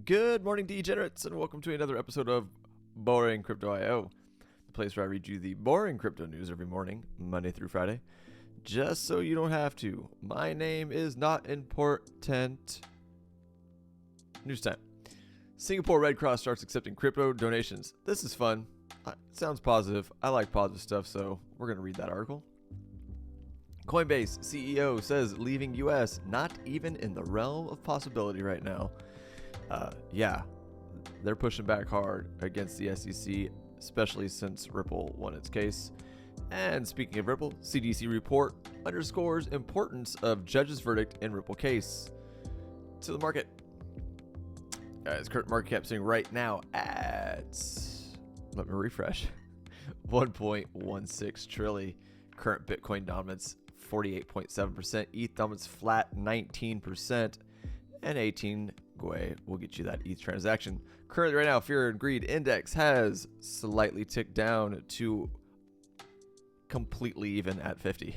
Good morning, degenerates, and welcome to another episode of Boring Crypto IO, the place where I read you the boring crypto news every morning, Monday through Friday, just so you don't have to. My name is not important. News time. Singapore Red Cross starts accepting crypto donations. This is fun. Sounds positive. I like positive stuff, so we're going to read that article. Coinbase CEO says leaving US not even in the realm of possibility right now. Yeah, they're pushing back hard against the SEC, especially since Ripple won its case. And speaking of Ripple, CDC report underscores importance of judge's verdict in Ripple case. To the market. Guys, current market cap sitting right now at, let me refresh, 1.16 trillion. Current Bitcoin dominance 48.7%, ETH dominance flat 19%, and 18 Gwei will get you that ETH transaction. Currently right now, Fear and Greed Index has slightly ticked down to completely even at 50.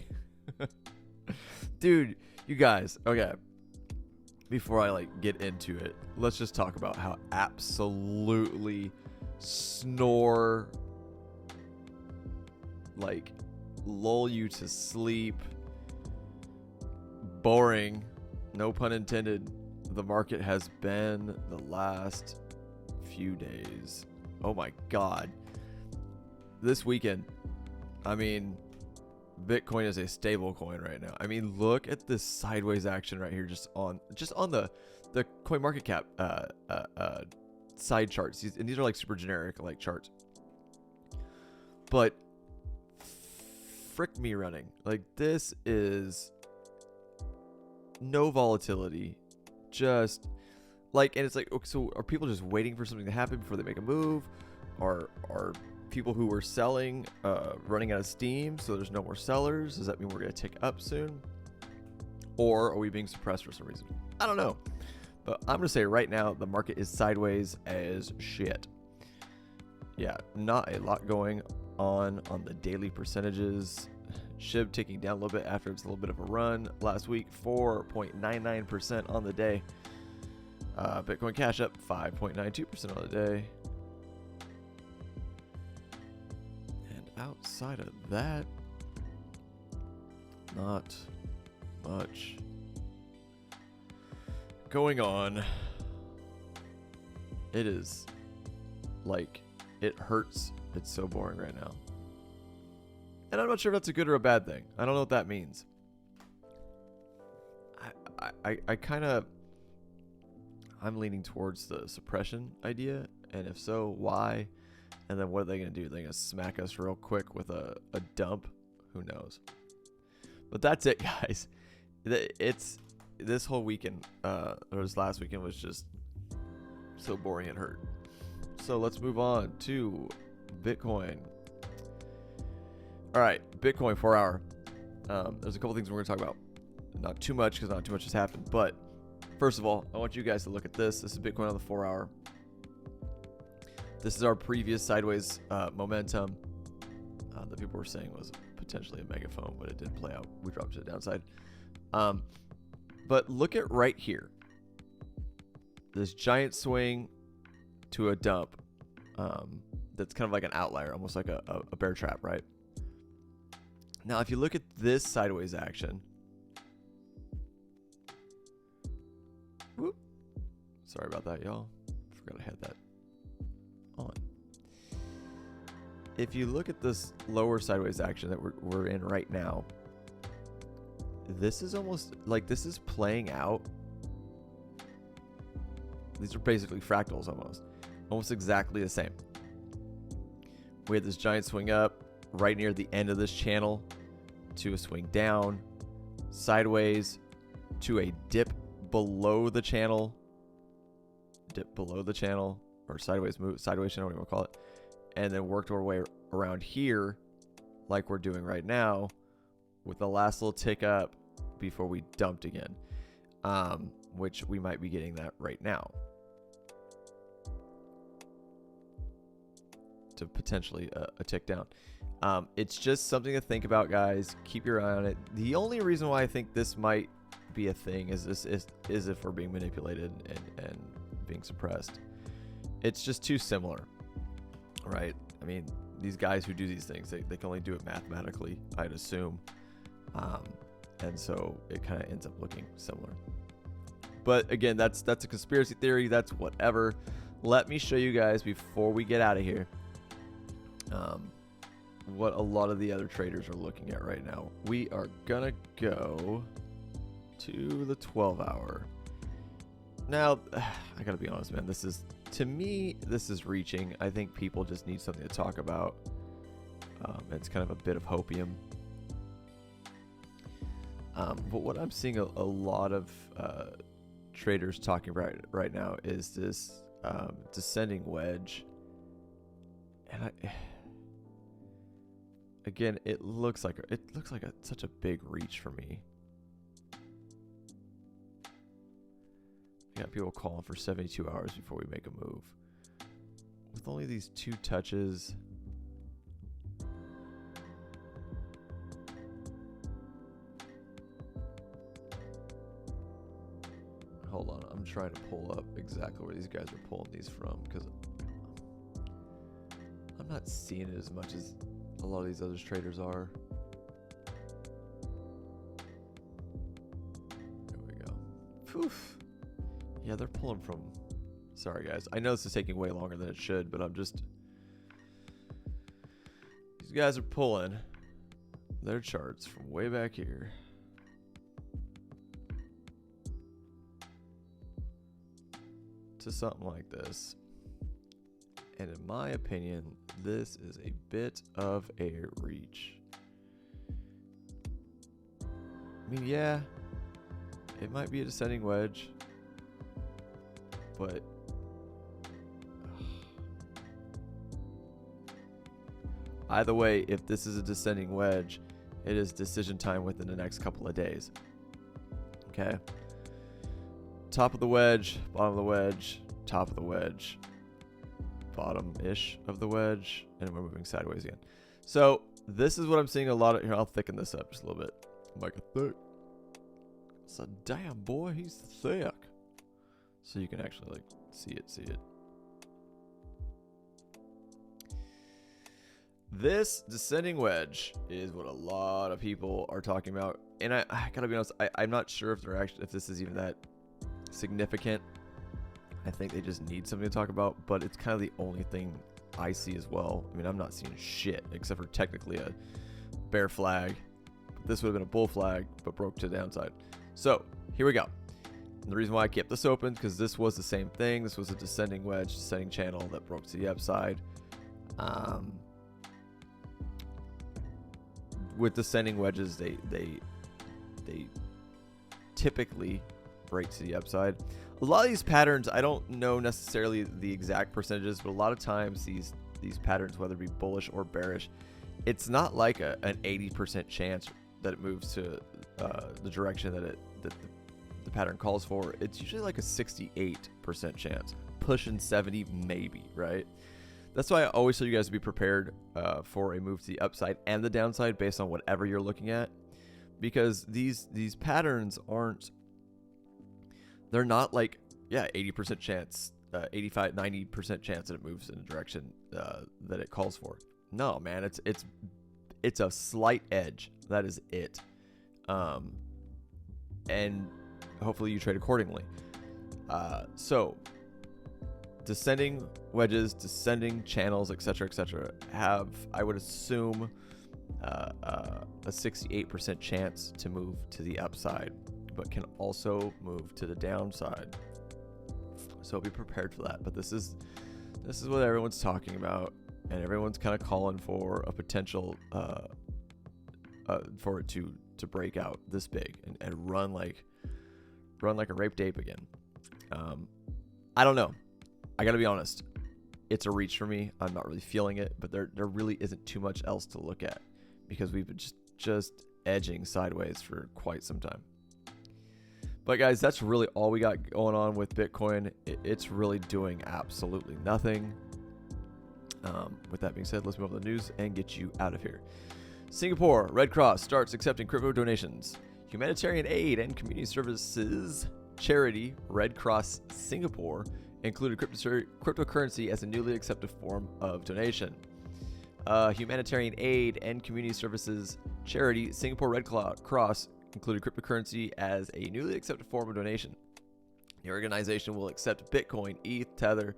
Dude, you guys, okay. Before I get into it, let's just talk about how absolutely snore, lull you to sleep, boring, no pun intended, the market has been the last few days. Oh my God. This weekend, I mean, Bitcoin is a stable coin right now. I mean, look at this sideways action right here, just on the coin market cap side charts. And these are super generic charts. But frick me running. This is no volatility. Just and it's okay, so are people just waiting for something to happen before they make a move? Are people who were selling running out of steam, so there's no more sellers? Does that mean we're going to tick up soon? Or are we being suppressed for some reason? I don't know. But I'm going to say right now, the market is sideways as shit. Yeah, not a lot going on the daily percentages. SHIB ticking down a little bit after it's a little bit of a run last week, 4.99% on the day. Bitcoin Cash up 5.92% on the day. And outside of that, not much going on. It is it hurts. It's so boring right now. And I'm not sure if that's a good or a bad thing. I don't know what that means. I'm leaning towards the suppression idea. And if so, why? And then what are they going to do? They're going to smack us real quick with a dump? Who knows? But that's it, guys. It's this whole weekend, or this last weekend was just so boring it hurt. So let's move on to Bitcoin. All right, Bitcoin 4 hour. There's a couple things we're going to talk about. Not too much because not too much has happened. But first of all, I want you guys to look at this. This is Bitcoin on the 4 hour. This is our previous sideways momentum that people were saying was potentially a megaphone, but it didn't play out. We dropped to the downside. But look at right here. This giant swing to a dump. That's kind of like an outlier, almost like a bear trap, right? Now, if you look at this sideways action, whoop, sorry about that, y'all. Forgot I had that on. If you look at this lower sideways action that we're in right now, this is almost this is playing out. These are basically fractals almost exactly the same. We had this giant swing up right near the end of this channel to a swing down, sideways to a dip below the channel, or sideways channel, whatever you want to call it, and then worked our way around here like we're doing right now with the last little tick up before we dumped again, which we might be getting that right now to potentially a tick down. It's just something to think about, guys. Keep your eye on it. The only reason why I think this might be a thing is if we're being manipulated and being suppressed. It's just too similar, right? I mean, these guys who do these things, they can only do it mathematically, I'd assume. And so it kind of ends up looking similar. But again, that's a conspiracy theory. That's whatever. Let me show you guys before we get out of here what a lot of the other traders are looking at right now. We are gonna go to the 12-hour. Now, I gotta be honest, man. To me, this is reaching. I think people just need something to talk about. It's kind of a bit of hopium. But what I'm seeing a lot of traders talking about right now is this descending wedge, and again, it looks like such a big reach for me. You got people calling for 72 hours before we make a move. With only these 2 touches. Hold on, I'm trying to pull up exactly where these guys are pulling these from, because I'm not seeing it as much as a lot of these other traders are. There we go. Poof. Yeah, they're pulling from... Sorry, guys. I know this is taking way longer than it should, but I'm just... These guys are pulling their charts from way back here. To something like this. And in my opinion, this is a bit of a reach. I mean, yeah, it might be a descending wedge, but either way, if this is a descending wedge, it is decision time within the next couple of days. Okay. Top of the wedge, bottom of the wedge, top of the wedge, bottom-ish of the wedge, and we're moving sideways again. So this is what I'm seeing a lot of here. I'll thicken this up just a little bit. Like a thick. It's a damn boy, he's thick. So you can actually like see it. This descending wedge is what a lot of people are talking about, and I gotta be honest, I'm not sure if this is even that significant. I think they just need something to talk about, but it's kind of the only thing I see as well. I mean, I'm not seeing shit except for technically a bear flag. This would have been a bull flag, but broke to the downside. So here we go. And the reason why I kept this open, because this was the same thing. This was a descending wedge, descending channel that broke to the upside. With descending wedges, they typically break to the upside. A lot of these patterns, I don't know necessarily the exact percentages, but a lot of times these patterns, whether it be bullish or bearish, it's not like an 80% chance that it moves to the direction that the pattern calls for. It's usually like a 68% chance, pushing 70 maybe, right? That's why I always tell you guys to be prepared for a move to the upside and the downside based on whatever you're looking at, because these patterns they're not like, yeah, 80% chance, 85, 90% chance that it moves in a direction that it calls for. No, man, it's a slight edge. That is it. And hopefully you trade accordingly. So descending wedges, descending channels, etc., have, I would assume, a 68% chance to move to the upside, but can also move to the downside. So be prepared for that. But this is what everyone's talking about, and everyone's kind of calling for a potential for it to break out this big and run like a raped ape again. I don't know. I gotta be honest. It's a reach for me. I'm not really feeling it, but there really isn't too much else to look at because we've been just edging sideways for quite some time. But guys, that's really all we got going on with Bitcoin. It's really doing absolutely nothing. With that being said, let's move on to the news and get you out of here. Singapore Red Cross starts accepting crypto donations. Humanitarian aid and community services charity Red Cross Singapore included cryptocurrency as a newly accepted form of donation. Humanitarian aid and community services charity Singapore Red Cross included cryptocurrency as a newly accepted form of donation. The organization will accept Bitcoin, ETH, Tether,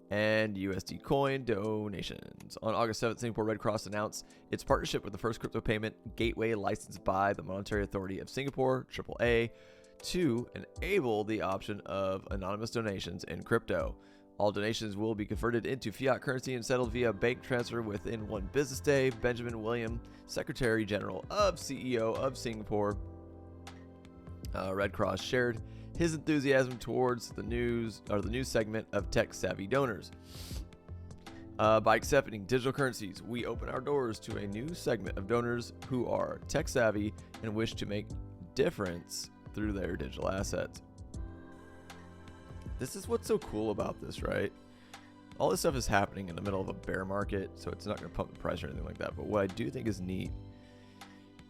and USD coin donations. On August 7th, Singapore Red Cross announced its partnership with the first crypto payment gateway licensed by the Monetary Authority of Singapore, AAA, to enable the option of anonymous donations in crypto. All donations will be converted into fiat currency and settled via bank transfer within 1 business day. Benjamin William, Secretary General of CEO of Singapore Red Cross, shared his enthusiasm towards the new segment of tech-savvy donors. By accepting digital currencies, we open our doors to a new segment of donors who are tech-savvy and wish to make difference through their digital assets. This is what's so cool about this, right? All this stuff is happening in the middle of a bear market, so it's not going to pump the price or anything like that. But what I do think is neat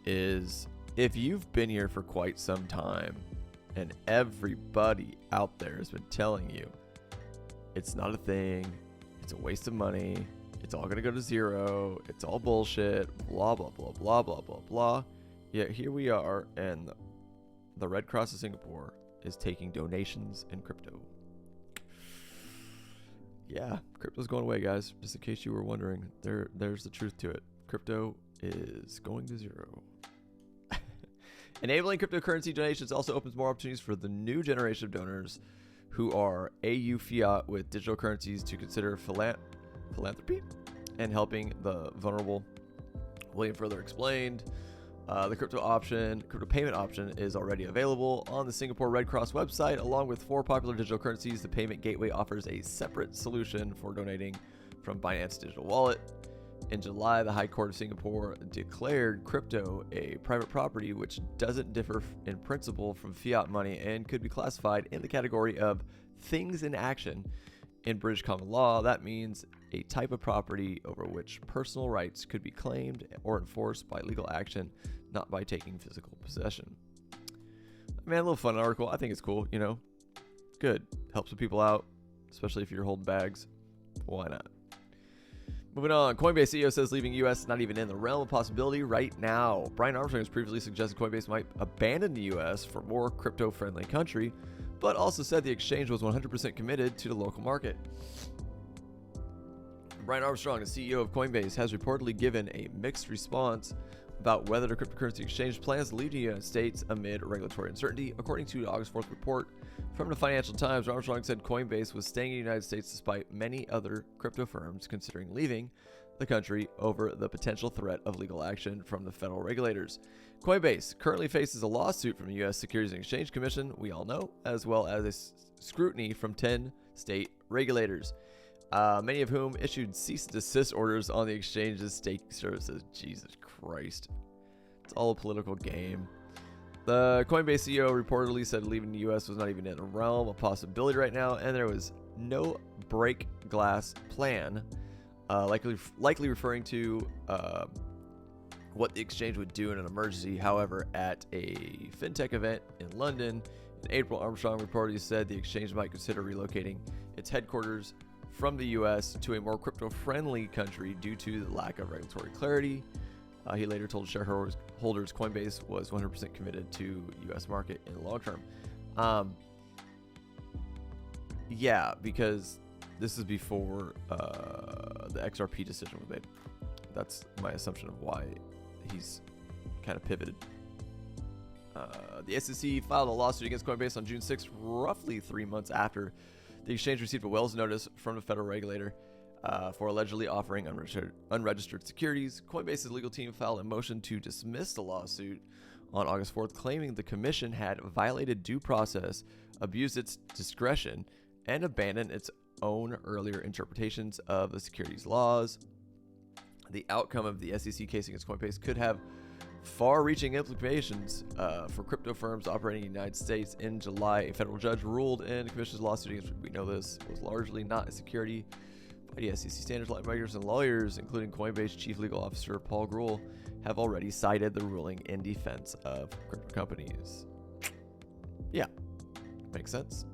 is if you've been here for quite some time and everybody out there has been telling you it's not a thing, it's a waste of money, it's all going to go to zero, it's all bullshit, blah, blah, blah, blah, blah, blah, blah. Yet here we are, and the Red Cross of Singapore is taking donations in crypto. Yeah, crypto's going away, guys. Just in case you were wondering, there's the truth to it. Crypto is going to zero. Enabling cryptocurrency donations also opens more opportunities for the new generation of donors who are AU fiat with digital currencies to consider philanthropy and helping the vulnerable. William further explained, the crypto payment option is already available on the Singapore Red Cross website. Along with 4 popular digital currencies, the payment gateway offers a separate solution for donating from Binance Digital Wallet. In July, the High Court of Singapore declared crypto a private property which doesn't differ in principle from fiat money and could be classified in the category of things in action. In British common law, that means a type of property over which personal rights could be claimed or enforced by legal action, not by taking physical possession. Man, a little fun article. I think it's cool, you know. Good. Helps some people out, especially if you're holding bags. Why not? Moving on, Coinbase CEO says leaving U.S. is not even in the realm of possibility right now. Brian Armstrong has previously suggested Coinbase might abandon the U.S. for a more crypto-friendly country, but also said the exchange was 100% committed to the local market. Brian Armstrong, the CEO of Coinbase, has reportedly given a mixed response about whether the cryptocurrency exchange plans to leave the United States amid regulatory uncertainty. According to the August 4th report from the Financial Times, Armstrong said Coinbase was staying in the United States despite many other crypto firms considering leaving the country over the potential threat of legal action from the federal regulators. Coinbase currently faces a lawsuit from the U.S. Securities and Exchange Commission, we all know, as well as a scrutiny from 10 state regulators, many of whom issued cease and desist orders on the exchange's staking services. Jesus Christ. It's all a political game. The Coinbase CEO reportedly said leaving the U.S. was not even in the realm of possibility right now, and there was no break glass plan, likely referring to what the exchange would do in an emergency. However, at a fintech event in London in April, Armstrong reportedly said the exchange might consider relocating its headquarters from the U.S. to a more crypto-friendly country due to the lack of regulatory clarity. He later told shareholders Coinbase was 100% committed to U.S. market in the long term. Yeah, because this is before the XRP decision was made. That's my assumption of why he's kind of pivoted. The SEC filed a lawsuit against Coinbase on June 6th, roughly 3 months after the exchange received a Wells notice from the federal regulator for allegedly offering unregistered securities. Coinbase's legal team filed a motion to dismiss the lawsuit on August 4th, claiming the commission had violated due process, abused its discretion, and abandoned its own earlier interpretations of the securities laws. The outcome of the SEC case against Coinbase could have far-reaching implications for crypto firms operating in the United States. In July, a federal judge ruled in the commission's lawsuit against, we know this, was largely not a security by the SEC standards. Lawmakers and lawyers, including Coinbase Chief Legal Officer Paul Grewal, have already cited the ruling in defense of crypto companies. Yeah, makes sense.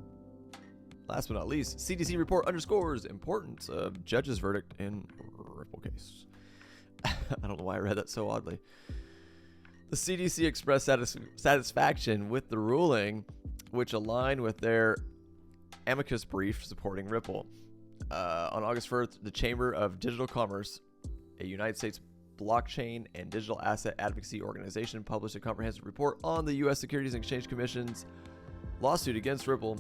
last but not least, CDC report underscores importance of judge's verdict in Ripple case. I don't know why I read that so oddly. The CDC expressed satisfaction with the ruling, which aligned with their amicus brief supporting Ripple. On August 1st, the Chamber of Digital Commerce, a United States blockchain and digital asset advocacy organization, published a comprehensive report on the U.S. Securities and Exchange Commission's lawsuit against Ripple.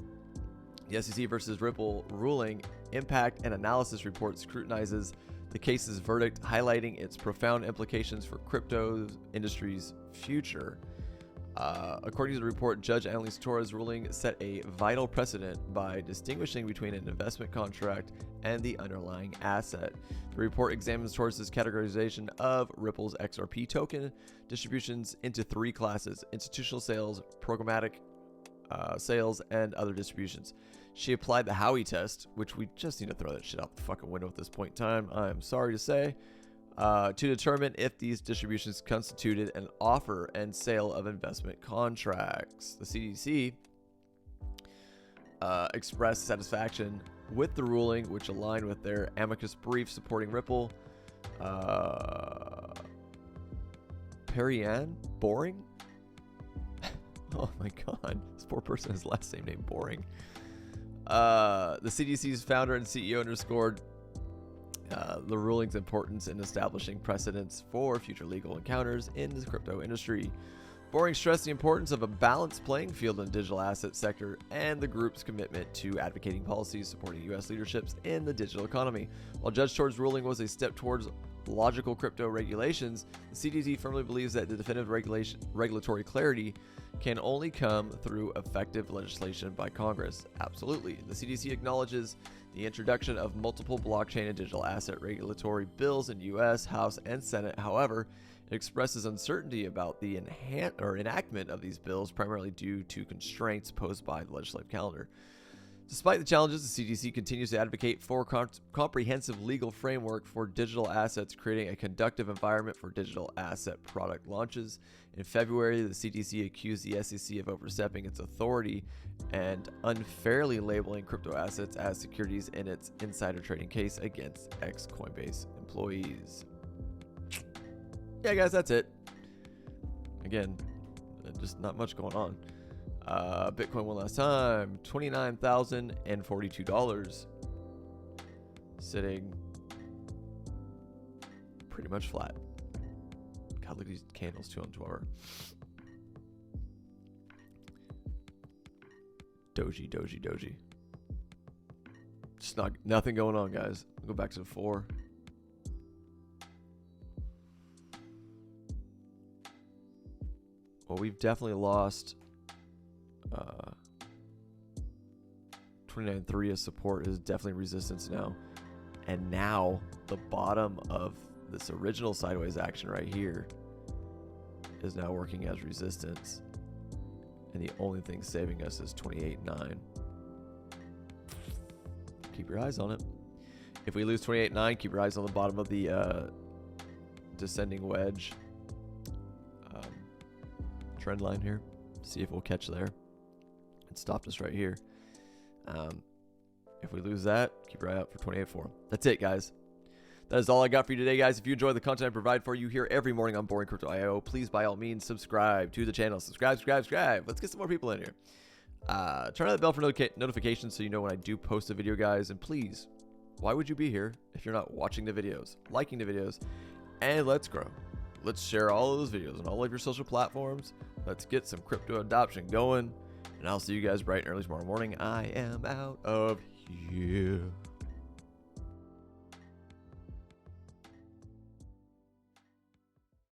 The SEC versus Ripple ruling impact and analysis report scrutinizes the case's verdict, highlighting its profound implications for crypto industry's future. According to the report, Judge Annalise Torres' ruling set a vital precedent by distinguishing between an investment contract and the underlying asset. The report examines Torres' categorization of Ripple's XRP token distributions into three classes: institutional sales, programmatic sales, and other distributions. She applied the Howey test, which we just need to throw that shit out the fucking window at this point in time, I'm sorry to say, to determine if these distributions constituted an offer and sale of investment contracts. The CDC expressed satisfaction with the ruling, which aligned with their amicus brief supporting Ripple. Perianne Boring? Oh my god, this poor person has last name named Boring. The CDC's founder and CEO underscored the ruling's importance in establishing precedents for future legal encounters in the crypto industry. Boring stressed the importance of a balanced playing field in the digital asset sector and the group's commitment to advocating policies supporting U.S. leaderships in the digital economy. While Judge Torres' ruling was a step towards logical crypto regulations, the CDC firmly believes that the definitive regulatory clarity can only come through effective legislation by Congress. Absolutely. The CDC acknowledges the introduction of multiple blockchain and digital asset regulatory bills in U.S., House, and Senate. However, it expresses uncertainty about the enactment of these bills, primarily due to constraints posed by the legislative calendar. Despite the challenges, the CDC continues to advocate for a comprehensive legal framework for digital assets, creating a conducive environment for digital asset product launches. In February, the CDC accused the SEC of overstepping its authority and unfairly labeling crypto assets as securities in its insider trading case against ex-Coinbase employees. Yeah, guys, that's it. Again, just not much going on. Bitcoin one last time, $29,042, sitting pretty much flat. God, look at these candles too on 12 hour. Doji. Just nothing going on, guys. I'll go back to the 4. Well, we've definitely lost 29.3 as support is definitely resistance now. And now the bottom of this original sideways action right here is now working as resistance. And the only thing saving us is 28.9. Keep your eyes on it. If we lose 28.9, keep your eyes on the bottom of the descending wedge trend line here. See if we'll catch there. It stopped us right here. If we lose that, keep your eye out for 28.4. That's it, guys. That is all I got for you today, guys. If you enjoy the content I provide for you here every morning on Boring Crypto IO, please by all means subscribe to the channel. Subscribe. Let's get some more people in here. Turn on that bell for notifications so you know when I do post a video, guys. And please, why would you be here if you're not watching the videos, liking the videos, and let's grow. Let's share all of those videos on all of your social platforms. Let's get some crypto adoption going. And I'll see you guys bright and early tomorrow morning. I am out of here.